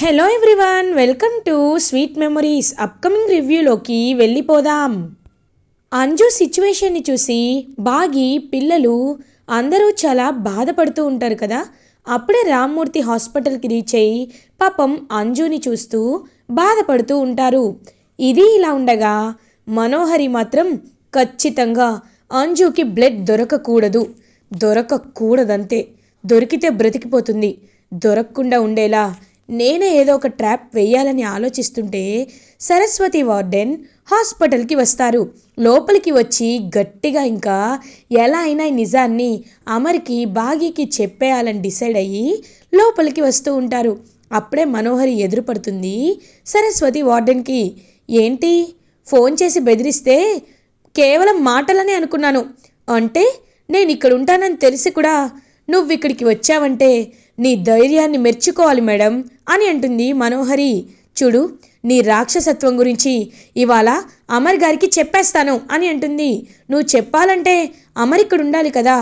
Hello everyone, welcome to Sweet Memories. Upcoming రివ్యూలోకి వెళ్ళిపోదాం. అంజు సిచ్యువేషన్ని చూసి బాగి పిల్లలు అందరూ చాలా బాధపడుతూ ఉంటారు కదా. అప్పుడే రామ్మూర్తి హాస్పిటల్కి రీచ్ అయ్యి పాపం అంజుని చూస్తూ బాధపడుతూ ఉంటారు. ఇది ఇలా ఉండగా మనోహరి మాత్రం ఖచ్చితంగా అంజుకి బ్లడ్ దొరకకూడదంతే. దొరికితే బ్రతికిపోతుంది. దొరకకుండా ఉండేలా నేనే ఏదో ఒక ట్రాప్ వేయాలని ఆలోచిస్తుంటే సరస్వతి వార్డెన్ హాస్పిటల్కి వస్తారు. లోపలికి వచ్చి గట్టిగా ఇంకా ఎలా అయినా ఈ నిజాన్ని అమర్కి బాగీకి చెప్పేయాలని డిసైడ్ అయ్యి లోపలికి వస్తూ ఉంటారు. అప్పుడే మనోహరి ఎదురుపడుతుంది సరస్వతి వార్డెన్కి. ఏంటి, ఫోన్ చేసి బెదిరిస్తే కేవలం మాటలని అనుకున్నాను, అంటే నేను ఇక్కడ ఉంటానని తెలిసి కూడా నువ్వు ఇక్కడికి వచ్చావంటే నీ ధైర్యాన్ని మెచ్చుకోవాలి మేడం అని అంటుంది మనోహరి. చూడు, నీ రాక్షసత్వం గురించి ఇవాళ అమర్ గారికి చెప్పేస్తాను అని అంటుంది. నువ్వు చెప్పాలంటే అమర్ ఇక్కడ ఉండాలి కదా,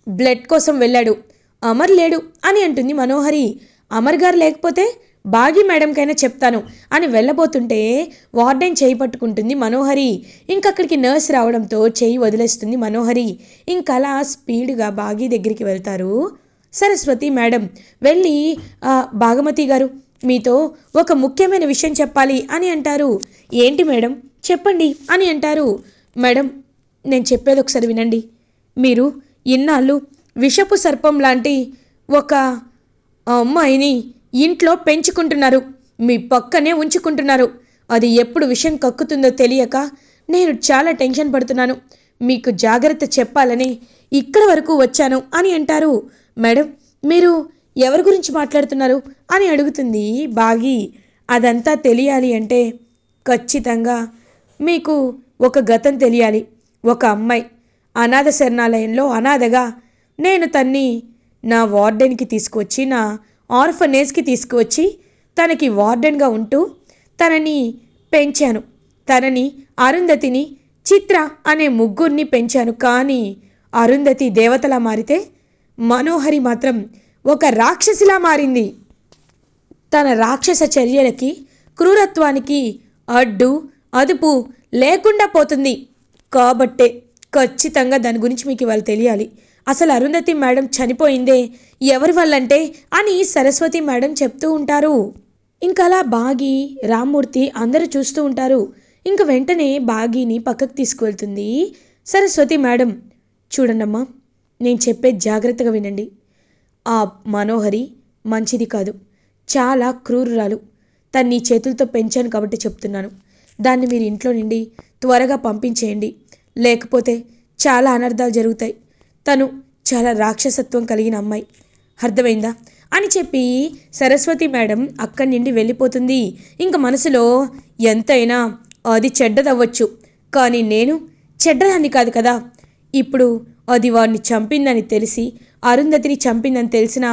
బ్లడ్ కోసం వెళ్ళాడు, అమర్ లేడు అని అంటుంది మనోహరి. అమర్ గారు లేకపోతే బాగి మేడంకైనా చెప్తాను అని వెళ్ళబోతుంటే వార్డెన్ చేయి పట్టుకుంటుంది మనోహరి. ఇంకక్కడికి నర్స్ రావడంతో చేయి వదిలేస్తుంది మనోహరి. ఇంకలా స్పీడ్గా బాగి దగ్గరికి వెళ్తారు సరస్వతి మేడం. వెళ్ళి భాగమతి గారు, మీతో ఒక ముఖ్యమైన విషయం చెప్పాలి అని అంటారు. ఏంటి మేడం, చెప్పండి అని అంటారు. మేడం, నేను చెప్పేది ఒకసారి వినండి. మీరు ఇన్నాళ్ళు విషపు సర్పం లాంటి ఒక అమ్మాయిని ఇంట్లో పెంచుకుంటున్నారు, మీ పక్కనే ఉంచుకుంటున్నారు. అది ఎప్పుడు విషం కక్కుతుందో తెలియక నేను చాలా టెన్షన్ పడుతున్నాను. మీకు జాగ్రత్త చెప్పాలని ఇక్కడి వరకు వచ్చాను అని అంటారు. మేడం, మీరు ఎవరి గురించి మాట్లాడుతున్నారు అని అడుగుతుంది బాగి. అదంతా తెలియాలి అంటే ఖచ్చితంగా మీకు ఒక గతం తెలియాలి. ఒక అమ్మాయి అనాథ శరణాలయంలో అనాథగా నేను తన్ని నా వార్డెన్కి తీసుకువచ్చి, నా ఆర్ఫనేజ్కి తీసుకువచ్చి తనకి వార్డెన్గా ఉంటూ తనని పెంచాను. తనని, అరుంధతిని, చిత్ర అనే ముగ్గురిని పెంచాను. కానీ అరుంధతి దేవతలా మారితే మనోహరి మాత్రం ఒక రాక్షసిలా మారింది. తన రాక్షస చర్యలకి, క్రూరత్వానికి అడ్డు అదుపు లేకుండా పోతుంది. కాబట్టే ఖచ్చితంగా దాని గురించి మీకు ఇవాళ తెలియాలి. అసలు అరుంధతి మేడం చనిపోయిందే ఎవరి వల్లంటే అని సరస్వతి మేడం చెప్తూ ఉంటారు. ఇంకలా బాగి, రామ్మూర్తి అందరూ చూస్తూ ఉంటారు. ఇంక వెంటనే బాగిని పక్కకు తీసుకువెళ్తుంది సరస్వతి మేడం. చూడండమ్మా, నేను చెప్పేది జాగ్రత్తగా వినండి. ఆ మనోహరి మంచిది కాదు, చాలా క్రూరురాలు. తన్ని చేతులతో పెంచాను కాబట్టి చెప్తున్నాను. దాన్ని మీరు ఇంట్లో నుండి త్వరగా పంపించేయండి, లేకపోతే చాలా అనర్థాలు జరుగుతాయి. తను చాలా రాక్షసత్వం కలిగిన అమ్మాయి, అర్థమైందా అని చెప్పి సరస్వతి మేడం అక్కడి నుండి వెళ్ళిపోతుంది. ఇంక మనసులో ఎంతైనా అది చెడ్డదవ్వచ్చు, కానీ నేను చెడ్డదాన్ని కాదు కదా. ఇప్పుడు అది వాడిని చంపిందని తెలిసి, అరుంధతిని చంపిందని తెలిసిన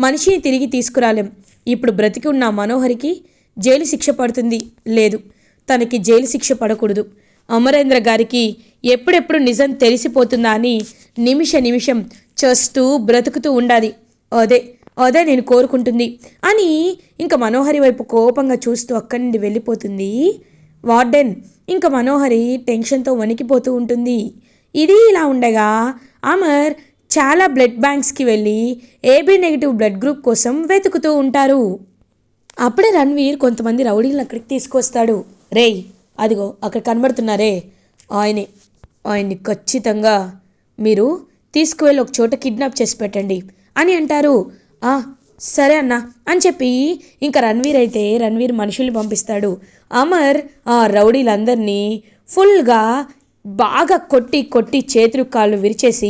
మనిషిని తిరిగి తీసుకురాలేం. ఇప్పుడు బ్రతికి ఉన్న మనోహరికి జైలు శిక్ష పడుతుంది. లేదు, తనకి జైలు శిక్ష పడకూడదు. అమరేంద్ర గారికి ఎప్పుడెప్పుడు నిజం తెలిసిపోతుందా అని నిమిషం చేస్తూ బ్రతుకుతూ ఉండాలి. అదే నేను కోరుకుంటుంది అని ఇంకా మనోహరి వైపు కోపంగా చూస్తూ అక్కడి నుండి వెళ్ళిపోతుంది వార్డెన్. ఇంకా మనోహరి టెన్షన్తో వణికిపోతూ ఉంటుంది. ఇది ఇలా ఉండగా అమర్ చాలా బ్లడ్ బ్యాంక్స్కి వెళ్ళి AB నెగిటివ్ బ్లడ్ గ్రూప్ కోసం వెతుకుతూ ఉంటారు. అప్పుడే రణ్వీర్ కొంతమంది రౌడీలను అక్కడికి తీసుకొస్తాడు. రేయ్, అదిగో అక్కడ కనబడుతున్నారే, ఆయన్ని ఖచ్చితంగా మీరు తీసుకువెళ్ళి ఒక చోట కిడ్నాప్ చేసి పెట్టండి అని అంటారు. సరే అన్న అని చెప్పి ఇంకా రణ్వీర్ మనుషుల్ని పంపిస్తాడు. అమర్ ఆ రౌడీలందరినీ ఫుల్గా బాగా కొట్టి చేతులు కాళ్ళు విరిచేసి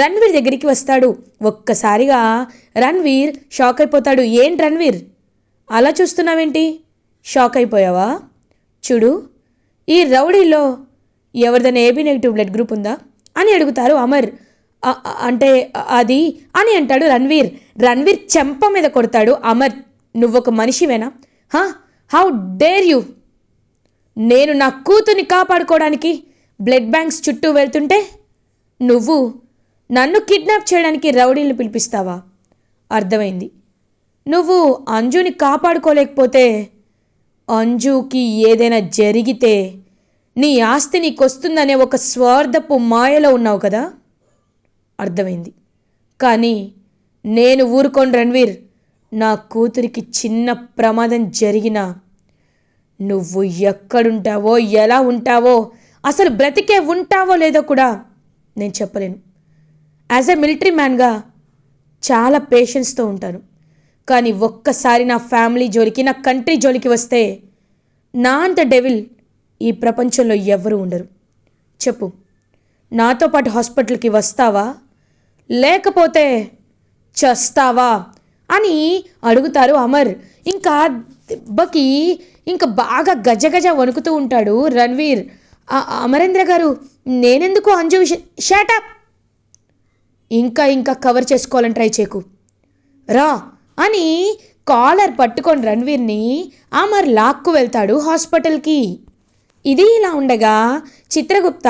రణ్వీర్ దగ్గరికి వస్తాడు. ఒక్కసారిగా రణ్వీర్ షాక్ అయిపోతాడు. ఏంటి రణ్వీర్, అలా చూస్తున్నావేంటి, షాక్ అయిపోయావా? చూడు, ఈ రౌడీలో ఎవరిదైనా AB నెగిటివ్ బ్లడ్ గ్రూప్ ఉందా అని అడుగుతారు అమర్. అంటే అది అని అంటాడు రణ్వీర్ చెంప మీద కొడతాడు అమర్. నువ్వొక మనిషివేనా? How dare you! నేను నా కూతుర్ని కాపాడుకోవడానికి బ్లడ్ బ్యాంక్స్ చుట్టూ వెళ్తుంటే నువ్వు నన్ను కిడ్నాప్ చేయడానికి రౌడీలను పిలిపిస్తావా? అర్థమైంది, నువ్వు అంజుని కాపాడుకోలేకపోతే, అంజుకి ఏదైనా జరిగితే నీ ఆస్తి నీకొస్తుందనే ఒక స్వార్థపు మాయలో ఉన్నావు కదా. అర్థమైంది. కానీ నేను ఊరుకోను రణ్వీర్. నా కూతురికి చిన్న ప్రమాదం జరిగినా నువ్వు ఎక్కడుంటావో, ఎలా ఉంటావో, అసలు బ్రతికే ఉంటావో లేదో కూడా నేను చెప్పలేను. యాజ్ ఎ మిలిటరీ మ్యాన్గా చాలా పేషెన్స్తో ఉంటాను. కానీ ఒక్కసారి నా ఫ్యామిలీ జోలికి, నా కంట్రీ జోలికి వస్తే నా అంత డెవిల్ ఈ ప్రపంచంలో ఎవ్వరూ ఉండరు. చెప్పు, నాతో పాటు హాస్పిటల్కి వస్తావా లేకపోతే చస్తావా అని అడుగుతారు అమర్. ఇంకా దెబ్బకి ఇంకా బాగా గజగజ వణుకుతూ ఉంటాడు రణ్వీర్. అమరేంద్ర గారు, నేనెందుకు అంజు విషయం. షాటప్. ఇంకా కవర్ చేసుకోవాలని ట్రై చేయకు, రా అని కాలర్ పట్టుకొని రణ్వీర్ని అమర్ లాక్కు వెళ్తాడు హాస్పిటల్కి. ఇది ఇలా ఉండగా చిత్రగుప్త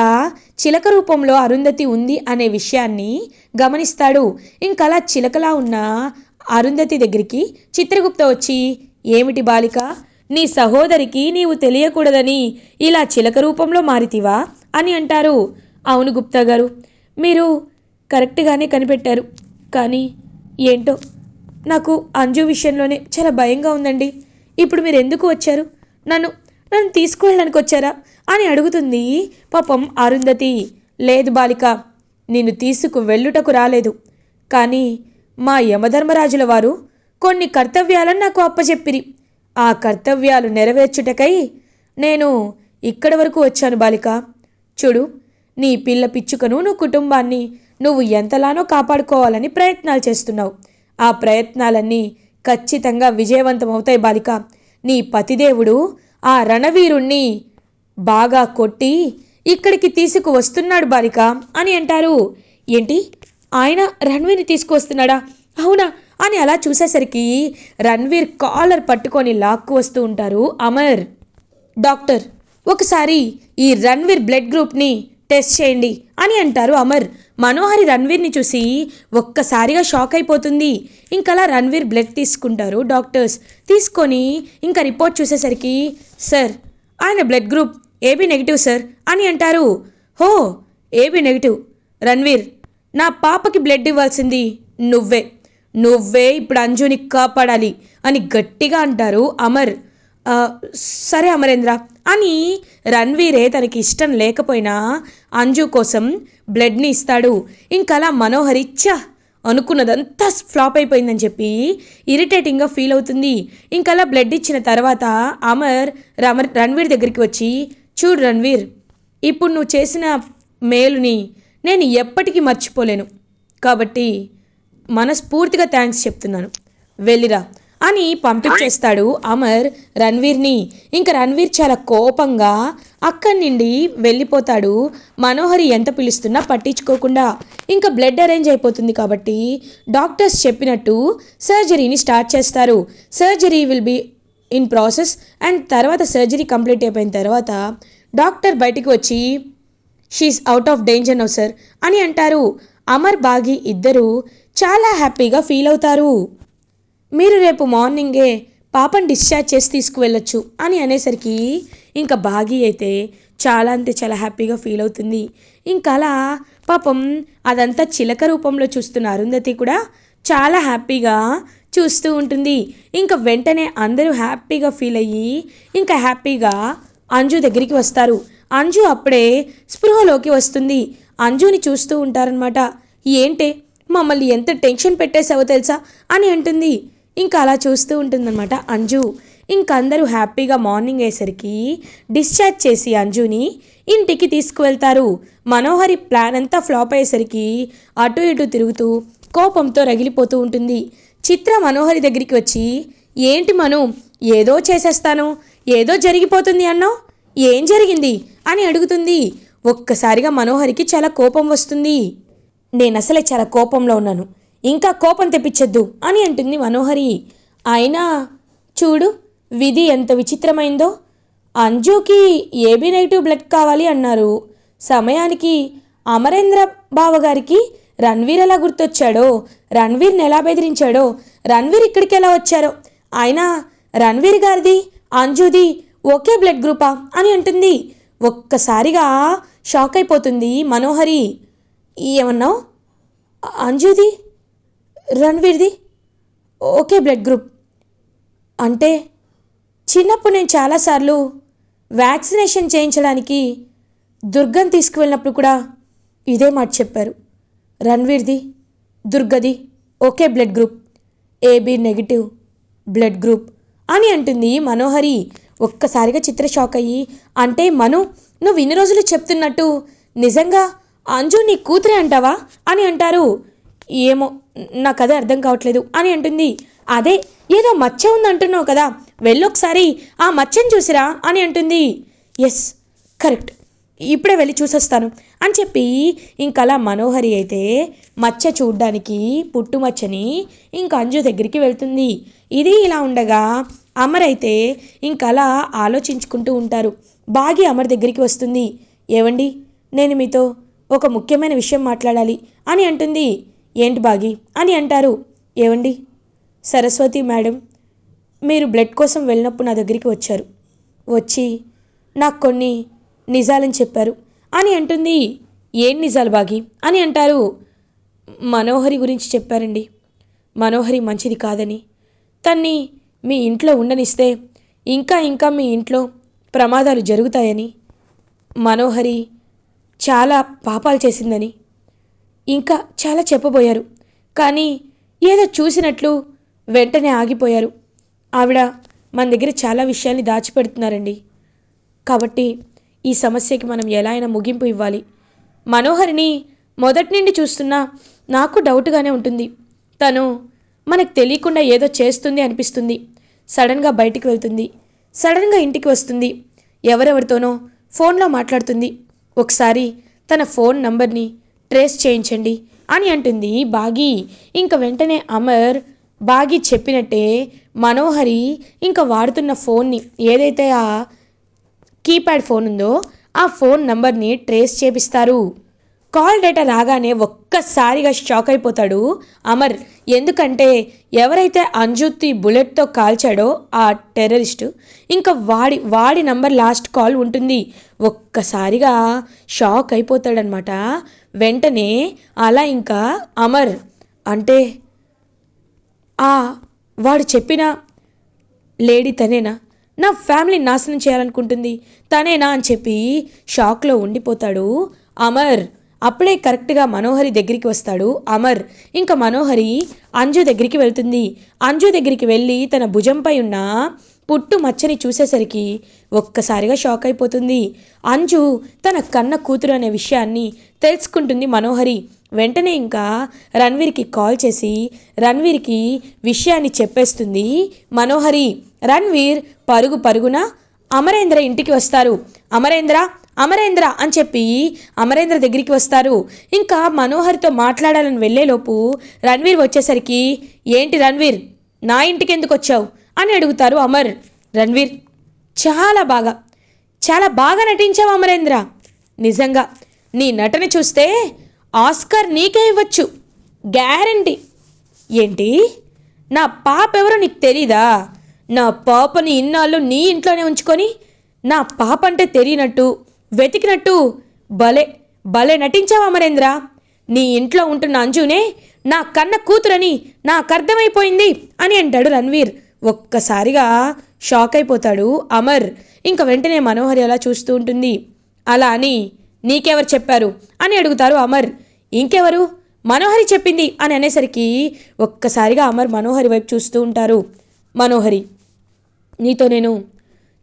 చిలక రూపంలో అరుంధతి ఉంది అనే విషయాన్ని గమనిస్తాడు. ఇంకలా చిలకలా ఉన్న అరుంధతి దగ్గరికి చిత్రగుప్త వచ్చి, ఏమిటి బాలిక, నీ సహోదరికి నీవు తెలియకూడదని ఇలా చిలక రూపంలో మారితివా అని అంటారు. అవును గుప్తా గారు, మీరు కరెక్ట్గానే కనిపెట్టారు. కానీ ఏంటో నాకు అంజు విషయంలోనే చాలా భయంగా ఉందండి. ఇప్పుడు మీరు ఎందుకు వచ్చారు? నన్ను తీసుకువెళ్ళడానికి వచ్చారా అని అడుగుతుంది పాపం అరుంధతి. లేదు బాలిక, నిన్ను తీసుకు వెళ్ళుటకు రాలేదు. కానీ మా యమధర్మరాజుల వారు కొన్ని కర్తవ్యాలను నాకు అప్పచెప్పిరి. ఆ కర్తవ్యాలు నెరవేర్చుటకై నేను ఇక్కడి వరకు వచ్చాను బాలిక. చూడు, నీ పిల్ల పిచ్చుకను, నువ్వు కుటుంబాన్ని నువ్వు ఎంతలానో కాపాడుకోవాలని ప్రయత్నాలు చేస్తున్నావు. ఆ ప్రయత్నాలన్నీ ఖచ్చితంగా విజయవంతం అవుతాయి బాలిక. నీ పతిదేవుడు ఆ రణవీరుణ్ణి బాగా కొట్టి ఇక్కడికి తీసుకువస్తున్నాడు బాలిక అని అంటారు. ఏంటి, ఆయన రణ్వీర్ని తీసుకువస్తున్నాడా? అవునా అని అలా చూసేసరికి రణ్వీర్ కాలర్ పట్టుకొని లాక్కు వస్తూ ఉంటారు అమర్. డాక్టర్, ఒకసారి ఈ రణ్వీర్ బ్లడ్ గ్రూప్ని టెస్ట్ చేయండి అని అంటారు అమర్. మనోహరి రణ్వీర్ని చూసి ఒక్కసారిగా షాక్ అయిపోతుంది. ఇంకలా రణ్వీర్ బ్లడ్ తీసుకుంటారు డాక్టర్స్. తీసుకొని ఇంకా రిపోర్ట్ చూసేసరికి, సార్ ఆయన blood group AB negative sir అని అంటారు. హో, ఏబీ నెగిటివ్. రణ్వీర్, నా పాపకి బ్లడ్ ఇవ్వాల్సింది నువ్వే ఇప్పుడు అంజుని కాపాడాలి అని గట్టిగా అంటారు అమర్. సరే అమరేంద్ర అని రణ్వీరే తనకి ఇష్టం లేకపోయినా అంజు కోసం బ్లడ్ని ఇస్తాడు. ఇంకలా మనోహరి అనుకున్నదంతా ఫ్లాప్ అయిపోయిందని చెప్పి ఇరిటేటింగ్గా ఫీల్ అవుతుంది. ఇంకలా బ్లడ్ ఇచ్చిన తర్వాత అమర్ రణ్వీర్ దగ్గరికి వచ్చి, చూడు రణ్వీర్, ఇప్పుడు నువ్వు చేసిన మేలుని నేను ఎప్పటికీ మర్చిపోలేను. కాబట్టి మనస్ఫూర్తిగా థ్యాంక్స్ చెప్తున్నాను, వెళ్ళిరా అని పంపించేస్తాడు అమర్ రణ్వీర్ని. ఇంకా రణ్వీర్ చాలా కోపంగా అక్కడి నుండి వెళ్ళిపోతాడు. మనోహరి ఎంత పిలుస్తున్నా పట్టించుకోకుండా. ఇంకా బ్లడ్ అరేంజ్ అయిపోతుంది కాబట్టి డాక్టర్స్ చెప్పినట్టు సర్జరీని స్టార్ట్ చేస్తారు. Surgery will be in process. And తర్వాత సర్జరీ కంప్లీట్ అయిపోయిన తర్వాత డాక్టర్ బయటికి వచ్చి, she's out of danger now sir అని అంటారు. అమర్ బాగి ఇద్దరు చాలా హ్యాపీగా ఫీల్ అవుతారు. మీరు రేపు మార్నింగే పాపని డిశ్చార్జ్ చేసి తీసుకువెళ్ళొచ్చు అని అనేసరికి ఇంకా బాగి అయితే చాలా అంటే చాలా హ్యాపీగా ఫీల్ అవుతుంది. ఇంకా అలా పాపం అదంతా చిలక రూపంలో చూస్తున్న అరుంధతి కూడా చాలా హ్యాపీగా చూస్తూ ఉంటుంది. ఇంకా వెంటనే అందరూ హ్యాపీగా ఫీల్ అయ్యి ఇంకా హ్యాపీగా అంజు దగ్గరికి వస్తారు. అంజు అప్పుడే స్పృహలోకి వస్తుంది. అంజుని చూస్తూ ఉంటారనమాట. ఏంటే, మమ్మల్ని ఎంత టెన్షన్ పెట్టేసావో తెలుసా అని అంటుంది. ఇంకా అలా చూస్తూ ఉంటుందన్నమాట అంజు. ఇంక అందరూ హ్యాపీగా మార్నింగ్ అయ్యేసరికి డిశ్చార్జ్ చేసి అంజుని ఇంటికి తీసుకువెళ్తారు. మనోహరి ప్లాన్ అంతా ఫ్లాప్ అయ్యేసరికి అటు ఇటు తిరుగుతూ కోపంతో రగిలిపోతూ ఉంటుంది. చిత్ర మనోహరి దగ్గరికి వచ్చి, ఏంటి మను, ఏదో చేసేస్తాను, ఏదో జరిగిపోతుంది అన్నావు, ఏం జరిగింది అని అడుగుతుంది. ఒక్కసారిగా మనోహరికి చాలా కోపం వస్తుంది. నేను అసలే చాలా కోపంలో ఉన్నాను, ఇంకా కోపం తెప్పించొద్దు అని అంటుంది మనోహరి. అయినా చూడు విధి ఎంత విచిత్రమైందో. అంజుకి ఏబీ నెగిటివ్ బ్లడ్ కావాలి అన్నారు. సమయానికి అమరేంద్ర బావగారికి రణ్వీర్ ఎలా గుర్తొచ్చాడో, రణ్వీర్ని ఎలా బెదిరించాడో, రణ్వీర్ ఇక్కడికి ఎలా వచ్చారో, అయినా రణ్వీర్ గారిది అంజుది ఒకే బ్లడ్ గ్రూపా అని అంటుంది. ఒక్కసారిగా షాక్ అయిపోతుంది మనోహరి. ఏమన్నావు? అంజుది రణ్వీర్ది ఓకే బ్లడ్ గ్రూప్ అంటే చిన్నప్పుడు నేను చాలాసార్లు వ్యాక్సినేషన్ చేయించడానికి దుర్గని తీసుకువెళ్ళినప్పుడు కూడా ఇదే మాట చెప్పారు. రణ్వీర్ది దుర్గది ఓకే blood group, AB negative blood group అని అంటుంది మనోహరి. ఒక్కసారిగా చిత్ర షాక్ అయ్యి, అంటే మను, నువ్వు ఇన్ని రోజులు చెప్తున్నట్టు నిజంగా అంజు నీ కూతురే అంటావా అని అంటారు. ఏమో నాకు అదే అర్థం కావట్లేదు అని అంటుంది. అదే ఏదో మచ్చ ఉంది అంటున్నావు కదా, వెళ్ళొకసారి ఆ మచ్చని చూసిరా అని అంటుంది. ఎస్ కరెక్ట్, ఇప్పుడే వెళ్ళి చూసొస్తాను అని చెప్పి ఇంకలా మనోహరి అయితే మచ్చ చూడ్డానికి పుట్టుమచ్చని ఇంక అంజు దగ్గరికి వెళ్తుంది. ఇది ఇలా ఉండగా అమర్ అయితే ఇంకలా ఆలోచించుకుంటూ ఉంటారు. బాగి అమర్ దగ్గరికి వస్తుంది. ఏవండి, నేను మీతో ఒక ముఖ్యమైన విషయం మాట్లాడాలి అని అంటుంది. ఏంటి బాగి అని అంటారు. ఏవండి, సరస్వతి మేడం మీరు బ్లడ్ కోసం వెళ్ళినప్పుడు నా దగ్గరికి వచ్చారు, వచ్చి నాకు కొన్ని నిజాలని చెప్పారు అని అంటుంది. ఏం నిజాలు బాగి అని అంటారు. మనోహరి గురించి చెప్పారండి. మనోహరి మంచిది కాదని, తన్ని మీ ఇంట్లో ఉండనిస్తే ఇంకా ఇంకా మీ ఇంట్లో ప్రమాదాలు జరుగుతాయని, మనోహరి చాలా పాపాలు చేసిందని ఇంకా చాలా చెప్పబోయారు. కానీ ఏదో చూసినట్లు వెంటనే ఆగిపోయారు. ఆవిడ మన దగ్గర చాలా విషయాల్ని దాచిపెడుతున్నారండి. కాబట్టి ఈ సమస్యకి మనం ఎలా అయినా ముగింపు ఇవ్వాలి. మనోహరిని మొదటి నుండి చూస్తున్నా నాకు డౌట్గానే ఉంటుంది. తను మనకు తెలియకుండా ఏదో చేస్తుంది అనిపిస్తుంది. సడన్గా బయటికి వెళ్తుంది, సడన్గా ఇంటికి వస్తుంది, ఎవరెవరితోనో ఫోన్లో మాట్లాడుతుంది. ఒకసారి తన ఫోన్ నంబర్ని ట్రేస్ చేయించండి అని అంటుంది బాగి. ఇంక వెంటనే అమర్ బాగి చెప్పినట్టే మనోహరి ఇంకా వాడుతున్న ఫోన్ని, ఏదైతే ఆ కీప్యాడ్ ఫోన్ ఉందో ఆ ఫోన్ నంబర్ని ట్రేస్ చేపిస్తారు. కాల్ డేటా రాగానే ఒక్కసారిగా షాక్ అయిపోతాడు అమర్. ఎందుకంటే ఎవరైతే అంజుతి బుల్లెట్తో కాల్చాడో ఆ టెర్రరిస్టు, ఇంకా వాడి నంబర్ లాస్ట్ కాల్ ఉంటుంది. ఒక్కసారిగా షాక్ అయిపోతాడనమాట. వెంటనే అలా ఇంకా అమర్ అంటే వాడు చెప్పిన లేడీ తనేనా, నా ఫ్యామిలీ నాశనం చేయాలనుకుంటుంది తనేనా అని చెప్పి షాక్లో ఉండిపోతాడు అమర్. అప్పుడే కరెక్ట్గా మనోహరి దగ్గరికి వస్తాడు అమర్. ఇంకా మనోహరి అంజు దగ్గరికి వెళ్తుంది. అంజు దగ్గరికి వెళ్ళి తన భుజంపై ఉన్న పుట్టు మచ్చని చూసేసరికి ఒక్కసారిగా షాక్ అయిపోతుంది. అంజు తన కన్న కూతురు అనే విషయాన్ని తెలుసుకుంటుంది మనోహరి. వెంటనే ఇంకా రణ్వీర్కి కాల్ చేసి రణ్వీర్కి విషయాన్ని చెప్పేస్తుంది మనోహరి. రణ్వీర్ పరుగు పరుగున అమరేంద్ర ఇంటికి వస్తారు. అమరేంద్ర అమరేంద్ర అని చెప్పి అమరేంద్ర దగ్గరికి వస్తారు. ఇంకా మనోహర్తో మాట్లాడాలని వెళ్ళేలోపు రణ్వీర్ వచ్చేసరికి, ఏంటి రణ్వీర్ నా ఇంటికి ఎందుకు వచ్చావు అని అడుగుతారు అమర్. రణ్వీర్ చాలా బాగా నటించావు అమరేంద్ర, నిజంగా నీ నటన చూస్తే ఆస్కార్ నీకే ఇవ్వచ్చు గ్యారంటీ. ఏంటి, నా పాప ఎవరో నీకు తెలీదా? నా పాపని ఇన్నాళ్ళు నీ ఇంట్లోనే ఉంచుకొని నా పాప అంటే తెలియనట్టు వెతికినట్టు భలే నటించావు అమరేంద్ర. నీ ఇంట్లో ఉంటున్న అంజునే నా కన్న కూతురని నాకు అర్థమైపోయింది అని అంటాడు రణ్వీర్. ఒక్కసారిగా షాక్ అయిపోతాడు అమర్. ఇంక వెంటనే మనోహరి అలా చూస్తూ ఉంటుంది. అలా అని నీకెవరు చెప్పారు అని అడుగుతారు అమర్. ఇంకెవరు, మనోహరి చెప్పింది అని అనేసరికి ఒక్కసారిగా అమర్ మనోహరి వైపు చూస్తూ ఉంటారు. మనోహరి, నీతో నేను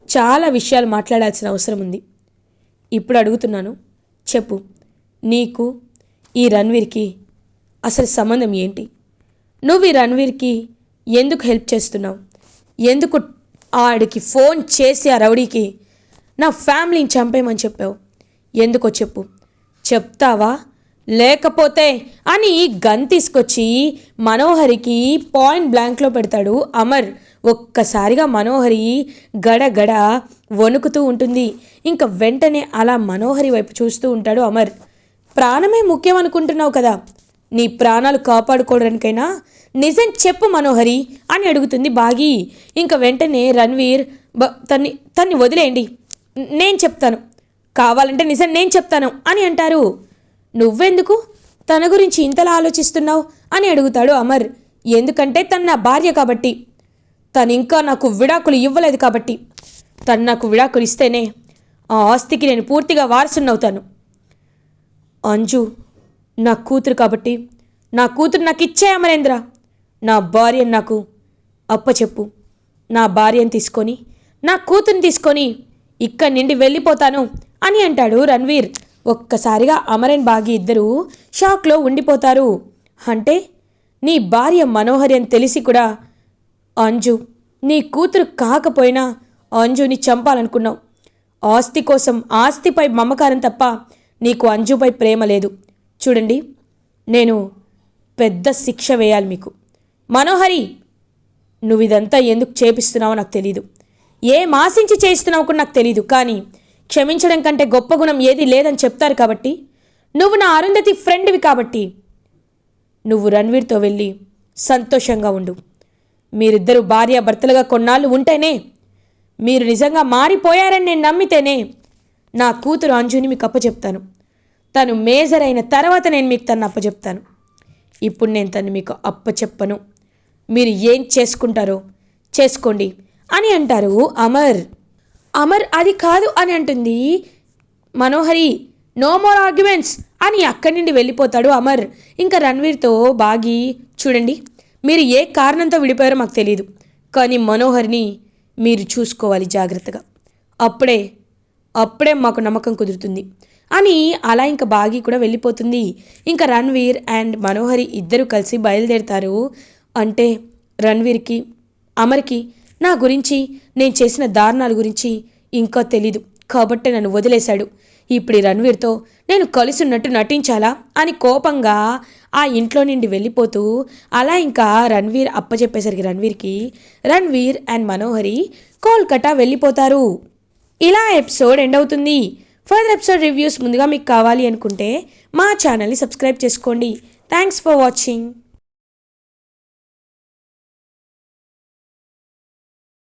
చాలా విషయాలు మాట్లాడాల్సిన అవసరం ఉంది. ఇప్పుడు అడుగుతున్నాను, చెప్పు, నీకు ఈ రణ్వీర్కి అసలు సంబంధం ఏంటి? నువ్వు ఈ రణ్వీర్కి ఎందుకు హెల్ప్ చేస్తున్నావు? ఎందుకు ఆడికి ఫోన్ చేసి ఆ రౌడీకి నా ఫ్యామిలీని చంపేయమని చెప్పావు? ఎందుకో చెప్పు, చెప్తావా లేకపోతే అని గన్ తీసుకొచ్చి మనోహరికి పాయింట్ బ్లాంక్లో పెడతాడు అమర్. ఒక్కసారిగా మనోహరి గడగడ వణుకుతూ ఉంటుంది. ఇంకా వెంటనే అలా మనోహరి వైపు చూస్తూ ఉంటాడు అమర్. ప్రాణమే ముఖ్యం అనుకుంటున్నావు కదా, నీ ప్రాణాలు కాపాడుకోవడానికైనా నిజం చెప్పు మనోహరి అని అడుగుతుంది బాగి. ఇంక వెంటనే రణ్వీర్ తన్ని వదిలేయండి, నేను చెప్తాను, కావాలంటే నిజం నేను చెప్తాను అని అంటారు. నువ్వెందుకు తన గురించి ఇంతలా ఆలోచిస్తున్నావు అని అడుగుతాడు అమర్. ఎందుకంటే తను నా భార్య కాబట్టి, తను ఇంకా నాకు విడాకులు ఇవ్వలేదు కాబట్టి. తను నాకు విడాకులు ఇస్తేనే ఆ ఆస్తికి నేను పూర్తిగా వారసునవుతాను. అంజు నా కూతురు కాబట్టి నా కూతురు నాకు ఇచ్చే అమరేంద్ర. నా భార్యను నాకు అప్పచెప్పు. నా భార్యను తీసుకొని నా కూతుర్ని తీసుకొని ఇక్కడి నుండి వెళ్ళిపోతాను అని అంటాడు రణ్వీర్. ఒక్కసారిగా అమర్ అండ్ బాగి ఇద్దరూ షాక్లో ఉండిపోతారు. అంటే నీ భార్య మనోహరి అని తెలిసి కూడా అంజు నీ కూతురు కాకపోయినా అంజుని చంపాలనుకున్నావు. ఆస్తి కోసం, ఆస్తిపై మమకారం తప్ప నీకు అంజుపై ప్రేమ లేదు. చూడండి, నేను పెద్ద శిక్ష వేయాలి మీకు. మనోహరి, నువ్వు ఇదంతా ఎందుకు చేపిస్తున్నావో నాకు తెలీదు, ఏం ఆశించి చేయిస్తున్నావు కూడా నాకు తెలీదు. కానీ క్షమించడం కంటే గొప్ప గుణం ఏది లేదని చెప్తారు కాబట్టి, నువ్వు నా అరుంధతి ఫ్రెండ్వి కాబట్టి నువ్వు రణ్వీర్తో వెళ్ళి సంతోషంగా ఉండు. మీరిద్దరూ భార్యాభర్తలుగా కొన్నాళ్ళు ఉంటేనే, మీరు నిజంగా మారిపోయారని నేను నమ్మితేనే నా కూతురు అంజుని మీకు అప్పచెప్తాను. తను మేజర్ అయిన తర్వాత నేను మీకు తను అప్పచెప్తాను. ఇప్పుడు నేను తను మీకు అప్పచెప్పను. మీరు ఏం చేసుకుంటారో చేసుకోండి అని అంటారు అమర్. అమర్ అది కాదు అని అంటుంది మనోహరి. నో మోర్ ఆర్గ్యుమెంట్స్ అని అక్కడి నుండి వెళ్ళిపోతాడు అమర్. ఇంకా రణ్వీర్తో బాగి, చూడండి, మీరు ఏ కారణంతో విడిపోయారో మాకు తెలియదు, కానీ మనోహరిని మీరు చూసుకోవాలి జాగ్రత్తగా. అప్పుడే మాకు నమ్మకం కుదురుతుంది అని అలా ఇంకా బాగి కూడా వెళ్ళిపోతుంది. ఇంకా రణ్వీర్ అండ్ మనోహరి ఇద్దరు కలిసి బయలుదేరుతారు. అంటే రణ్వీర్కి, అమర్కి నా గురించి, నేను చేసిన దారుణాల గురించి ఇంకా తెలీదు కాబట్టి నన్ను వదిలేశాడు. ఇప్పుడు రణ్వీర్తో నేను కలిసి ఉన్నట్టు నటించాలా అని కోపంగా ఆ ఇంట్లో నుండి వెళ్ళిపోతూ అలా ఇంకా రణ్వీర్ అప్పచెప్పేసరికి రణ్వీర్ అండ్ మనోహరి కోల్కతా వెళ్ళిపోతారు. ఇలా ఎపిసోడ్ ఎండ్ అవుతుంది. ఫర్దర్ ఎపిసోడ్ రివ్యూస్ ముందుగా మీకు కావాలి అనుకుంటే మా ఛానల్ని సబ్స్క్రైబ్ చేసుకోండి. Thanks for watching.